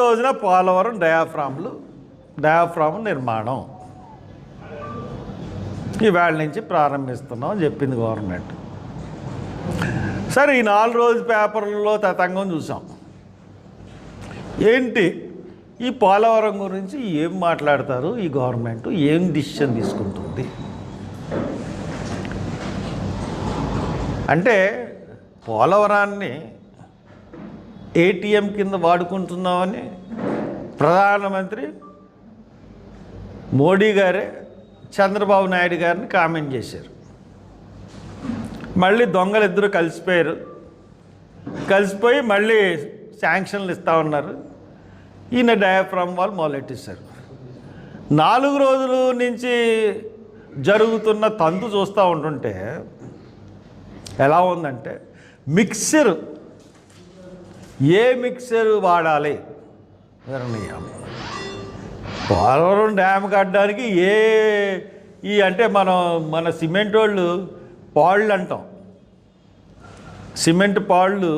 రోజున పోలవరం డయాఫ్రామ్ నిర్మాణం ఈవేళ నుంచి ప్రారంభిస్తున్నాం అని చెప్పింది గవర్నమెంట్. సరే, ఈ 4 రోజు పేపర్లలో తతంగం చూసాం. ఏంటి ఈ పోలవరం గురించి ఏం మాట్లాడతారు, ఈ గవర్నమెంట్ ఏం డిసిషన్ తీసుకుంటుంది అంటే, పోలవరాన్ని ఏటీఎం కింద వాడుకుంటున్నామని ప్రధానమంత్రి మోడీ గారే చంద్రబాబు నాయుడు గారిని కామెంట్ చేశారు. మళ్ళీ దొంగలిద్దరూ కలిసిపోయి మళ్ళీ శాంక్షన్లు ఇస్తూ ఉన్నారు. ఈయన డయాఫ్రామ్ వాళ్ళు మొదలెట్టేశారు. 4 రోజుల నుంచి జరుగుతున్న తంతు చూస్తూ ఉంటుంటే ఎలా ఉందంటే, ఏ మిక్సర్ వాడాలి నిర్ణయం. పోలవరం డ్యామ్ కట్టడానికి అంటే మన సిమెంట్ వాళ్ళు పాళ్ళు అంటాం. సిమెంట్ పాళ్ళు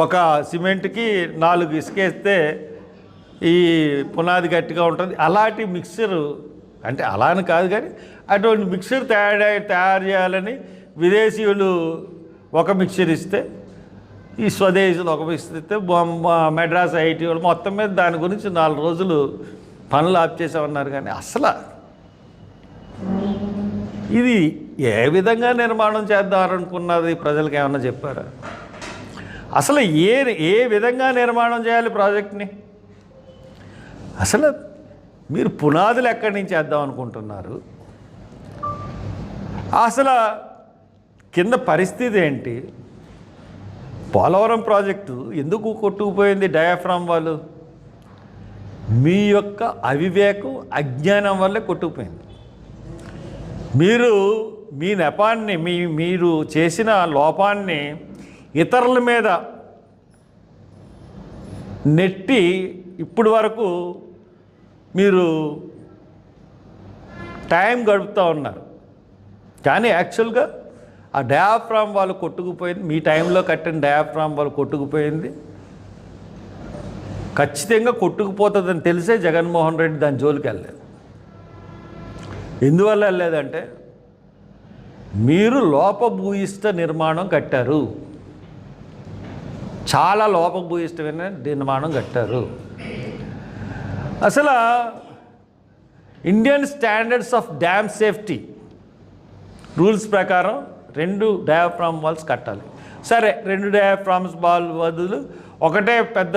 ఒక సిమెంట్కి 4 ఇసుకేస్తే ఈ పునాది గట్టిగా ఉంటుంది. అలాంటి మిక్సరు అంటే అలా అని కాదు, కానీ అటువంటి మిక్సర్ తయారు చేయాలని విదేశీయులు ఒక మిక్సర్ ఇస్తే, ఈ స్వదేశీయులు ఒక మిక్సర్ ఇస్తే, మెడ్రాస్ ఐఐటి వాళ్ళు మొత్తం మీద దాని గురించి 4 రోజులు పనులు ఆప్ చేసామన్నారు. కానీ అసలు ఇది ఏ విధంగా నిర్మాణం చేద్దామనుకున్నది ప్రజలకు ఏమన్నా చెప్పారా? అసలు ఏ విధంగా నిర్మాణం చేయాలి ప్రాజెక్ట్ని? అసలు మీరు పునాదులు ఎక్కడి నుంచి వేద్దాం అనుకుంటున్నారు? అసలు కింద పరిస్థితి ఏంటి? పోలవరం ప్రాజెక్టు ఎందుకు కొట్టుకుపోయింది డయాఫ్రామ్ వాళ్ళు? మీ యొక్క అవివేకం, అజ్ఞానం వల్లే కొట్టుకుపోయింది. మీ నెపాన్ని, మీరు చేసిన లోపాన్ని ఇతరుల మీద నెట్టి ఇప్పటి వరకు మీరు టైం గడుపుతూ ఉన్నారు. కానీ యాక్చువల్గా ఆ డయాఫ్రామ్ వాళ్ళు కొట్టుకుపోయింది, మీ టైంలో కట్టిన డయాఫ్రామ్ వాళ్ళు కొట్టుకుపోయింది. ఖచ్చితంగా కొట్టుకుపోతుందని తెలిసే జగన్మోహన్ రెడ్డి దాని జోలికి వెళ్ళలేదు. ఎందువల్ల వెళ్ళలేదంటే, మీరు లోపభూయిష్ట నిర్మాణం కట్టారు, చాలా లోపభూయిష్టమైన నిర్మాణం కట్టారు. అసలు Indian standards of dam safety rules ప్రకారం 2 డయాఫ్రామ్ వాల్స్ కట్టాలి. సరే, 2 డయాఫ్రామ్స్ బదులు ఒకటే పెద్ద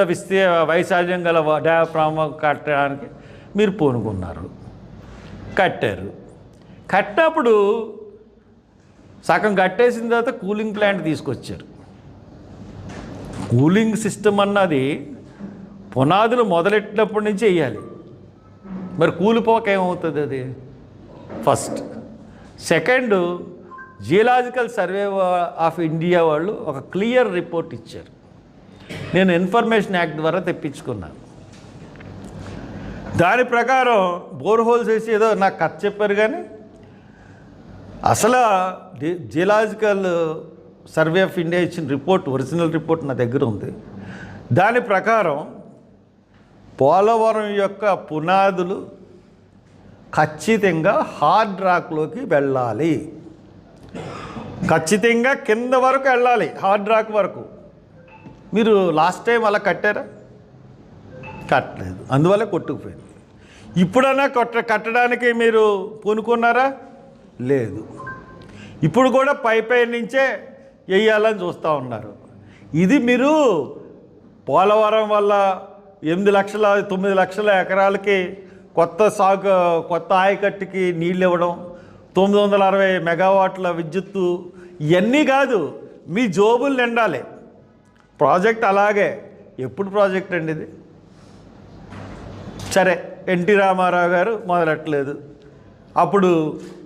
వైశాల్యం గల డయాఫ్రామ్ కట్టడానికి మీరు పూనుకున్నారు, కట్టారు. కట్టినప్పుడు సగం కట్టేసిన తర్వాత కూలింగ్ ప్లాంట్ తీసుకొచ్చారు. కూలింగ్ సిస్టమ్ అన్నది పునాదులు మొదలెట్టినప్పటి నుంచి వేయాలి. మరి కూలిపోక ఏమవుతుంది అది? First. Second, geological survey of India వాళ్ళు ఒక క్లియర్ రిపోర్ట్ ఇచ్చారు. నేను ఇన్ఫర్మేషన్ యాక్ట్ ద్వారా తెప్పించుకున్నాను. దాని ప్రకారం బోర్హోల్స్ వేసి ఏదో నాకు కథ చెప్పారు, కానీ అసలు జియోలాజికల్ సర్వే ఆఫ్ ఇండియా ఇచ్చిన రిపోర్ట్, ఒరిజినల్ రిపోర్ట్ నా దగ్గర ఉంది. దాని ప్రకారం పోలవరం యొక్క పునాదులు ఖచ్చితంగా హార్డ్ రాక్లోకి వెళ్ళాలి, ఖచ్చితంగా కింద వరకు వెళ్ళాలి, హార్డ్ రాక్ వరకు. మీరు లాస్ట్ టైం అలా కట్టారా? కట్టలేదు, అందువల్ల కొట్టుకుపోయింది. ఇప్పుడైనా కట్టడానికి మీరు పూనుకున్నారా? లేదు. ఇప్పుడు కూడా పై నుంచే వేయాలని చూస్తూ ఉన్నారు. ఇది మీరు పోలవరం వల్ల 8 లక్షల 9 లక్షల ఎకరాలకి కొత్త ఆయకట్టుకి నీళ్ళు ఇవ్వడం, 960 మెగావాట్ల విద్యుత్తు, ఇవన్నీ కాదు, మీ జోబులు నిండాలి. ప్రాజెక్ట్ అలాగే. ఎప్పుడు ప్రాజెక్ట్ అండి ఇది? సరే, ఎన్టీ రామారావు గారు మొదలెట్టలేదు, అప్పుడు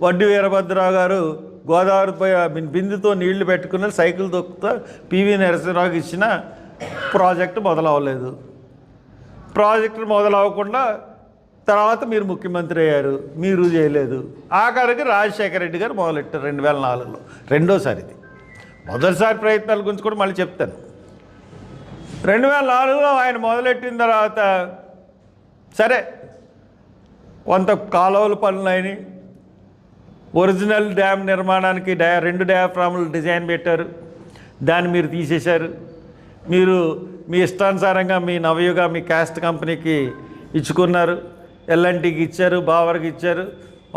వడ్డీ వీరభద్రరావు గారు గోదావరిపై బిందుతో నీళ్లు పెట్టుకున్న సైకిల్ తొక్కుతా పివి నరసింహరావుకి ఇచ్చిన ప్రాజెక్టు మొదలవ్వలేదు. ప్రాజెక్టు మొదలవ్వకుండా తర్వాత మీరు ముఖ్యమంత్రి అయ్యారు, మీరు చేయలేదు. ఆఖరికి రాజశేఖర రెడ్డి గారు మొదలెట్టారు 2004లో, రెండోసారి. ఇది మొదటిసారి ప్రయత్నాల గురించి కూడా మళ్ళీ చెప్తాను. 2004లో ఆయన మొదలెట్టిన తర్వాత సరే కొంత కాలువల పనులు అయినాయి. ఒరిజినల్ డ్యామ్ నిర్మాణానికి 2 డయాఫ్రాములు డిజైన్ పెట్టారు, దాన్ని మీరు తీసేశారు. మీరు మీ ఇష్టానుసారంగా మీ నవయుగ మీ క్యాస్ట్ కంపెనీకి ఇచ్చుకున్నారు, ఎల్ఎన్టీకి ఇచ్చారు, బావర్కి ఇచ్చారు.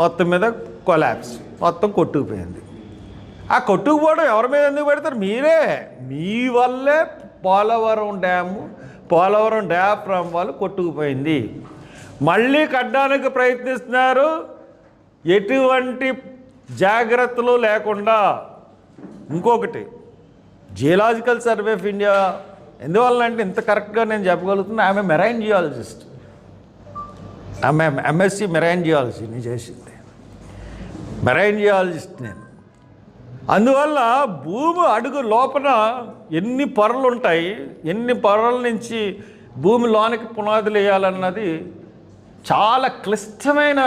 మొత్తం మీద కొలాప్స్, మొత్తం కొట్టుకుపోయింది. ఆ కొట్టుకుపోవడం ఎవరి మీద ఎందుకు పెడతారు? మీరే. మీ వల్లే పోలవరం డయాఫ్రామ్ వాళ్ళు కొట్టుకుపోయింది. మళ్ళీ కట్టడానికి ప్రయత్నిస్తున్నారు, ఎటువంటి జాగ్రత్తలు లేకుండా. ఇంకొకటి, జియోలాజికల్ సర్వే ఆఫ్ ఇండియా ఎందువల్లంటే ఇంత కరెక్ట్గా నేను చెప్పగలుగుతున్నా, ఆమె మెరైన్ జియాలజిస్ట్, ఆమె ఎంఎస్సి మెరైన్ జియాలజీ నేను చేసింది, మెరైన్ జియాలజిస్ట్ నేను. అందువల్ల భూమి అడుగు లోపల ఎన్ని పొరలు ఉంటాయి, ఎన్ని పొరల నుంచి భూమి లోనికి పునాదులు వేయాలన్నది చాలా క్లిష్టమైన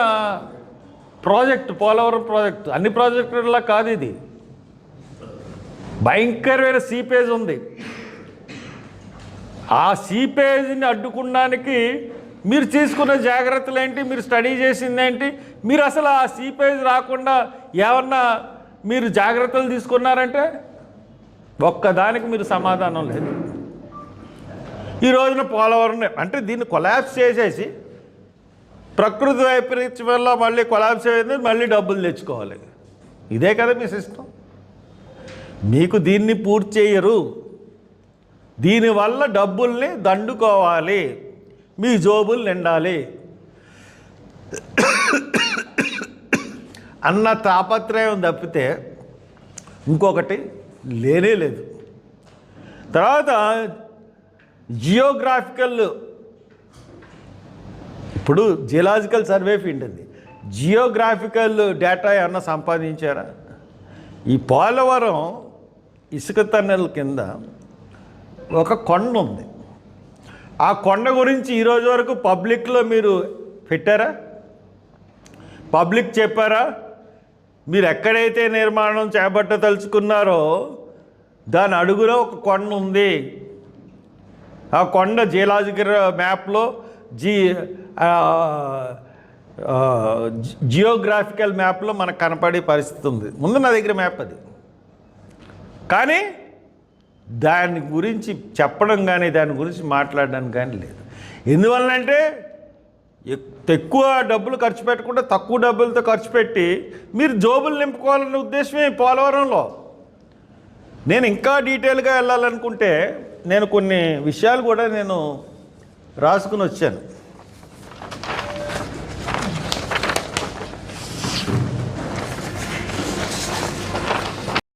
ప్రాజెక్ట్. పోలవరం ప్రాజెక్టు అన్ని ప్రాజెక్టులా కాదు, ఇది భయంకరమైన సీపేజ్ ఉంది. ఆ సీపేజ్ని అడ్డుకోవడానికి మీరు తీసుకున్న జాగ్రత్తలు ఏంటి, మీరు స్టడీ చేసింది ఏంటి, మీరు అసలు ఆ సీపేజ్ రాకుండా ఏమన్నా మీరు జాగ్రత్తలు తీసుకున్నారంటే ఒక్కదానికి మీరు సమాధానం లేదు. ఈ రోజున పోలవరం అంటే దీన్ని కొలాప్స్ చేసేసి ప్రకృతి వైపరీత్యం వల్ల మళ్ళీ కొలాప్స్ అయింది, మళ్ళీ డబ్బులు తెచ్చుకోవాలి. ఇదే కదా మీ సిస్టం. మీకు దీన్ని పూర్తి చేయరు, దీనివల్ల డబ్బుల్ని దండుకోవాలి, మీ జోబులు నిండాలి అన్న తాపత్రయం తప్పితే ఇంకొకటి లేనే లేదు. తర్వాత జియోగ్రాఫికల్, ఇప్పుడు జియోలాజికల్ సర్వే ఫీల్డ్ ఉంది, జియోగ్రాఫికల్ డేటా ఏమన్నా సంపాదించారా? ఈ పోలవరం ఇసుక టన్నెల్ కింద ఒక కొండ ఉంది. ఆ కొండ గురించి ఈరోజు వరకు పబ్లిక్లో మీరు పెట్టారా? పబ్లిక్ చెప్పారా? మీరు ఎక్కడైతే నిర్మాణం చేపట్టదలుచుకున్నారో దాని అడుగులో ఒక కొండ ఉంది. ఆ కొండ జియోలాజికల్ మ్యాప్లో జియోగ్రాఫికల్ మ్యాప్లో మనకు కనపడే పరిస్థితి ఉంది. ముందు నా దగ్గర మ్యాప్ అది, కానీ దాని గురించి చెప్పడం కానీ దాని గురించి మాట్లాడడానికి కానీ లేదు. ఎందువల్లంటే ఎక్కువ డబ్బులు ఖర్చు పెట్టకుండా తక్కువ డబ్బులతో ఖర్చు పెట్టి మీరు జోబులు నింపుకోవాలనే ఉద్దేశమే పోలవరంలో. నేను ఇంకా డీటెయిల్గా వెళ్ళాలనుకుంటే నేను కొన్ని విషయాలు కూడా నేను రాసుకుని వచ్చాను.